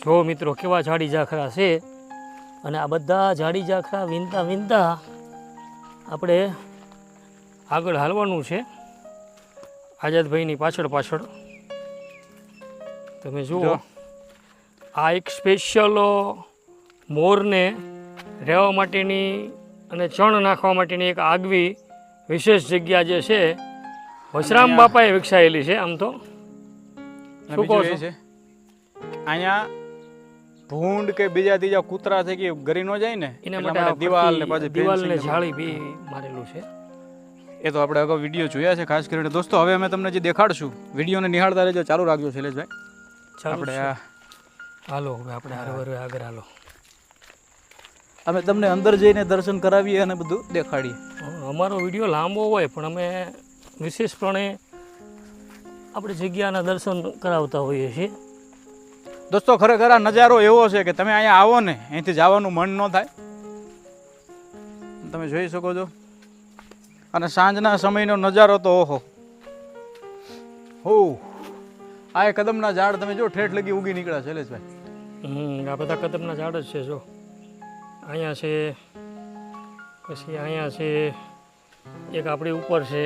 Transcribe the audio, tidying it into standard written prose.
જો મિત્રો કેવા ઝાડી ઝાખરા છે અને આ બધા ઝાડી ઝાખરા વીણતા વીણતા આપણે આગળ હાલવાનું છે આઝાદભાઈની પાછળ પાછળ. તમે જુઓ આ એક સ્પેશિયલ મોરને રહેવા માટેની અને ચણ નાખવા માટેની એક આગવી વિશેષ જગ્યા જે છે વશરામ બાપાએ વિકસાયેલી છે. આમ તો શું કહો છો? અહીંયા ભૂંડ કે બીજા ત્રીજા કૂતરા થઈ કે ગરી ન જાય ને એના માટે દિવાલ ને પાછી દિવાલને જાળી બી મારેલું છે. એ તો આપણે અગાઉ વિડીયો જોયા છે ખાસ કરીને. દોસ્તો હવે અમે તમને જે દેખાડશું વિડીયોને નિહાળતા રહેજો, ચાલુ રાખજો શૈલેષભાઈ. આપણે હાલો હવે આપણે આગળ હાલો. અમે તમને અંદર જઈને દર્શન કરાવીએ અને બધું દેખાડીએ. અમારો વિડીયો લાંબો હોય પણ અમે વિશેષપણે આપણે જગ્યાના દર્શન કરાવતા હોઈએ છીએ. દોસ્તો ખરેખર આ નજારો એવો છે કે તમે અહીંયા આવો ને અહીંથી જવાનું મન ન થાય. તમે જોઈ શકો છો અને સાંજના સમયનો નજારો તો ઓહો હો. આ એ કદમના ઝાડ તમે જો ઠેઠ લગી ઉગી નીકળ્યા શૈલેષભાઈ. આ બધા કદમના ઝાડ જ છે. જો અહીંયા છે, પછી અહીંયા છે, એક આપણી ઉપર છે,